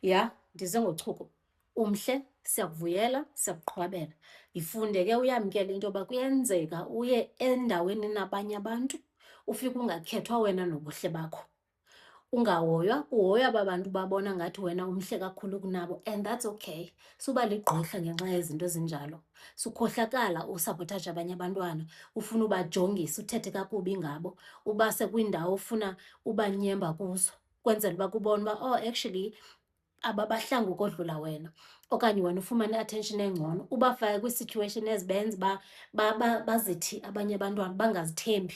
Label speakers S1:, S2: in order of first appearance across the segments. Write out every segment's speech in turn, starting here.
S1: Ya, ndize ngochuku. Umhle, siyakuvuyela, siyakuqhwabela. Yifunde ke uyamkela into yoba kuyenzeka uye endaweni nabanye abantu, ufike ungakhethwa wena nobuhle bakho. Ungahoywa, uhoywa aba bantu babona ngathi wena umhle kakhulu kunabo, and that's okay. Suba ligqwirha ngenxa yezinto ezinjalo. Sukhohlakala usabotaje abanye abantwana, ufuna ubajongisa, uthethe kakubi ngabo, ubase kwiindawo ofuna ubanyemba kuzo, kwenzela uba kubone uba, oh, actually ababahlanga ukodlula wena. Okanye wena ufumane i-attention engcono, ubafake kwi-situation ezibenza uba bazithi abanye abantwana bangazithembi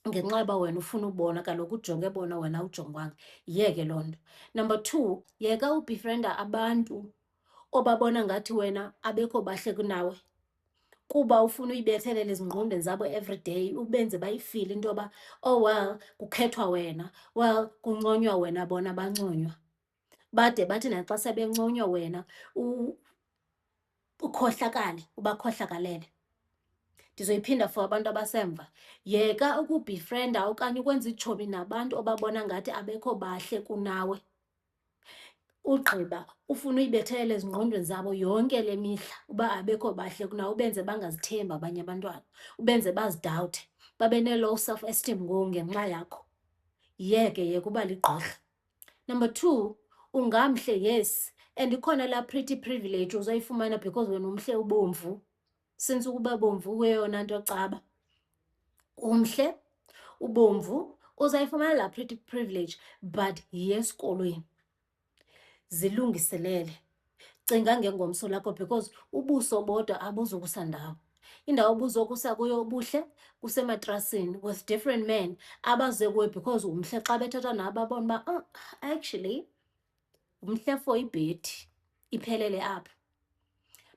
S1: ngenxa yoba wena ufuna ubona, kaloku ujonge bona wena awujongwanga. Yiyeke loo nto. Number 2, yeka ubefrienda abantu obabona ngathi wena abekho bahle kunawe, kuba ufuna uyibethelele ezingqondweni zabo everyday, ubenze bayifile into yoba, oh well, kukhethwa wena, well, kunconywa wena, bona banconywa. Bade bathi naxa sebenconywa wena ukhohlakale, ubakhohlakalele. Ndizoyiphinda for abantu abasemva. Yeka ukubefrienda okanye ukwenza itshomi nabantu obabona ngathi abekho bahle kunawe. Ugqiba ufune uyibethelele ezingqondweni zabo yonke le mihla uba abekho bahle kunawe, ubenze bangazithembi abanye abantwana, ubenze bazidawuthe, babe ne-low self-esteem ngenxa yakho. Yeka uba ligqirha. Number 2, ungamhle, yes, and ikhona laa pretty privilege uzoyifumana because wena umhle ubomvu. Since ukuba bomvu kuyeyona nto caba. Umhle, ubomvu, uzayifumana laa pretty privilege, but yiya esikolweni. Zilungiselele. Cinga ngengomso lakho because ubuso bodwa abuzukusa ndawo. Indawo obuzokusa kuyo ubuhle kusematrasini with different men abaze kuwe because umhle. Xa bethetha nabo babona uba, oh, actually umhle for ibhedi, iphelele apho.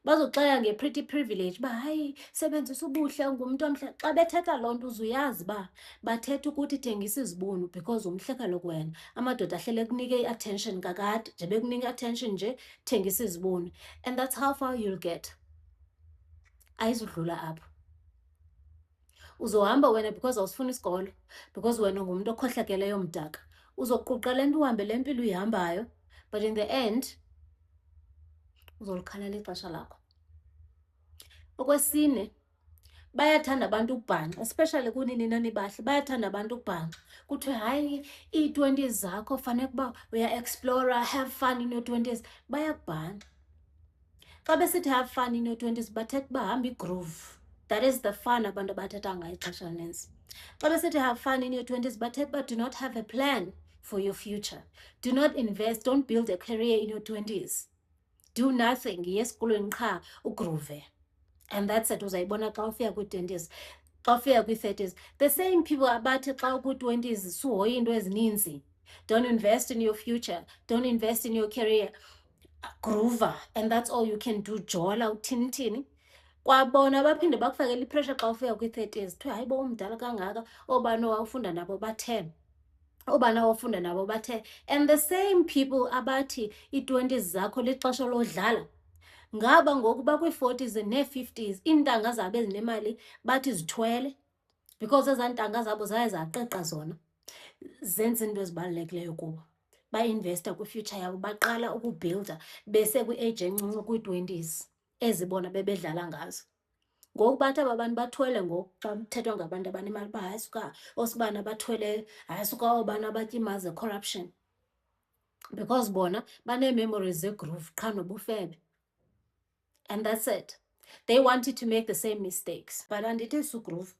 S1: Bazoxela nge-pretty privilege uba hayi sebenzisa ubuhle, ungumntu omhle. Xa bethetha loo nto uzuyazi uba bathetha ukuthi thengisa izibunu because umhle kaloku wena. Amadoda ahlele kunike i-attention kakade, nje bekunika i-attention nje, thengisa izibunu. And that's how far you'll get. Ayizudlula apho. Uzohamba wena because awusifuni isikolo, because wena ungumntu okhohlakeleyo mdaka. Uzoquqa le nto uhambe le mpilo uyihambayo, but in the end uzolikhalela ixesha lakho. Okwesine, bayathanda abantu ukubhanqa, especially kunini nani bahle, bayathanda abantu ukubhanqa. Kuthiwe hayi, ii-20s zakho fanele ukuba uya-explora, have fun in your 20s. Bayakubhanqa. Xa besithi have fun in your 20s, bathetha uba hamba igroove. That is the fun abantu abathetha ngayo ixesha elinintsi. Xa besithi have fun in your 20s, bathetha uba do not have a plan for your future. Do not invest, don't build a career in your 20s. Do nothing, yiya esikolweni qha ugroove. And that's it, uzayibona xa ufika kwi-20s, xa ufika kwi-30s. The same people abathi xa ukwi-20s suhoye into ezininzi. Don't invest in your future, don't invest in your career. Groover, and that's all you can do, jola uthini. Kwabona baphinde bakufakele ipressure xa ufika kwi-30s. Kuthiwa hayi bo umdala kangaka, obani owawufunda nabo bathe, obani owafunda nabo bathe. And the same people abathi ii-20s zakho lixesha lodlala, ngaba ngoku bakwi-40s nee-50s, iintanga zabo ezinemali bathi zithwele because ezaa ntanga zabo zaye zaqiqa zona. Zenza into ezibalulekileyo kubo. Ba-investa kwi-future yabo, baqala ukubhilda besekwi-age encinci kwi-20s ezibona bebedlala ngazo. Ngoku bathi aba bantu bathwele ngoku xa kuthethwa ngabantu abanemali uba hayi suka osibani abathweleyo, hayi suka obani abatyimaze, corruption. Because bona banee-memories zegroove qha nobufebe. And that's it. They wanted to make the same mistakes. But andithi sugroove.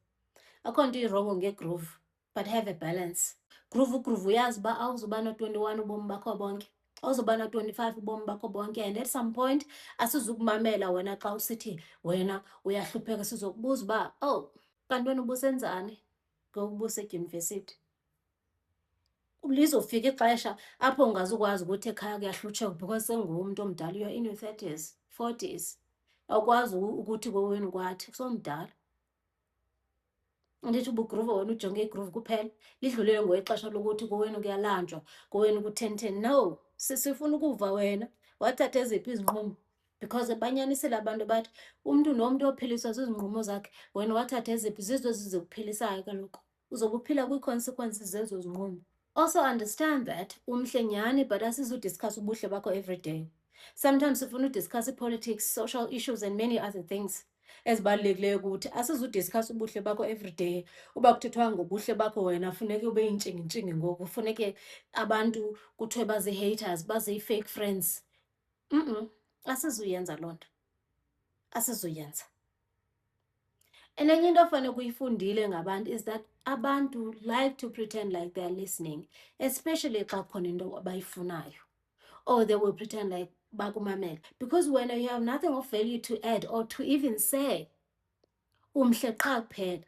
S1: Akho nto irongo ngegroove, but have a balance. Groove uyazi uba awuzuba no-21 ubomi bakho bonke, awuzuba no-25 ubomi bakho bonke. And at some point asizukumamela wena xa usithi wena uyahlupheka, sizokubuza uba, oh, kanti wena ubusenzani ngoku ubusedyunivesithi. Lizofika ixesha apho ungazukwazi ukuthi ekhaya kuyahlutsheka because sengumntu omdala, you're in your 30s, 40s. Awukwazi ukuthi kowenu kwathi, usomdala. Andithi ubugruva wena ujonge igroove kuphela, lidlulile ngokwexesha lokuthi kowenu kuyalanjwa, kowenu ku-10-10. No, sifuna ukuva wena wathatha eziphi izinqumo, because banyanisile abantu bathi umntu nomntu ophiliswa zizinqumo zakhe. Wena wathatha eziphi, zizo ezizikuphilisayo kaloku. Uzobe uphila kwii-consequences zezo zinqumo. Also understand that umhle nyhani, but asizudiscuss ubuhle bakho every day. Sometimes sifuna udiscuss politics, social issues and many other things ezibalulekileyo kuthi. Asizudiscuss ubuhle bakho every day. Uba kuthethwa ngobuhle bakho wena funeke ube yintshingi ngoku. Funeke abantu kuthiwe bazi-haters, bazi-fake friends. Asizuyenza loo nto. Asizuyenza. Enye into ofanele uyifundile ngabantu is that abantu like to pretend like they're listening, especially xa khona into abayifunayo. Or they will pretend like bakumamele. Because when you have nothing of value to add or to even say, umhle qha kuphela.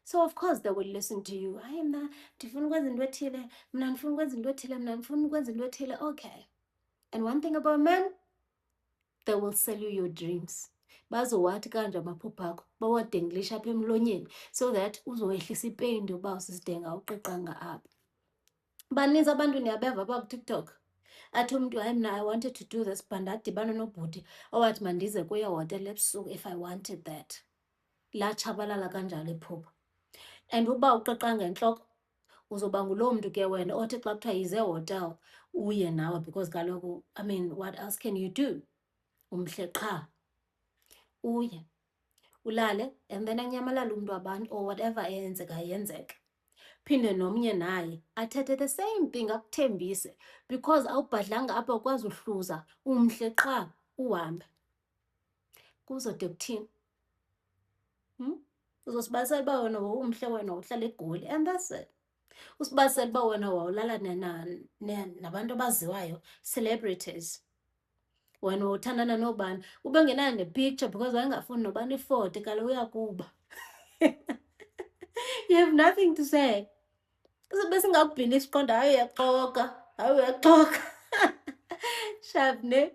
S1: So of course they will listen to you. Hayi mna ndifuna ukwenza into ethile, mna ndifuna ukwenza into ethile, mna ndifuna ukwenza into ethile. Okay. And one thing about men, they will sell you your dreams. Bazowathi kanje amaphupha akho, bawadenglisha apha emlonyeni so that uzowehlisa ipendi uba usisidinga uqeqanga apha. Baninzi abantu ndiyabeva apha kuTikTok. Athi umntu, hayi mna I wanted to do this, but ndadibana nobhuti owathi mandize kuye hotele ebusuku if I wanted that. Latshabalala kanjalo iphupha. And uba uqeqanga entloko, uzoba nguloo mntu ke wena othi xa kuthiwa yize hotel uye nawe, because kaloku, I mean, what else can you do? Umhle qha. Uye, ulale, and then anyamalala umntu wabantu or whatever yenzeka. Phinde nomnye naye athethe the same thing akuthembise, because awubhadlanga apha ukwazi uhluza, umhle qha uhambe. Kuzode kuthini? Uzosibalisela uba wena umhle, wena uhlala eGoli, and that's it. Usibalisela uba wena wawulala nabantu abaziwayo, celebrities. Wena uthandana nobani, ube ngenayo nepicture because wayengafuni nobani ifoto, kaloku uyakuba. You have nothing to say. Sibe singakubhini isiqonda, hayi uyaxoka, hayi uyaxoka. Shavne.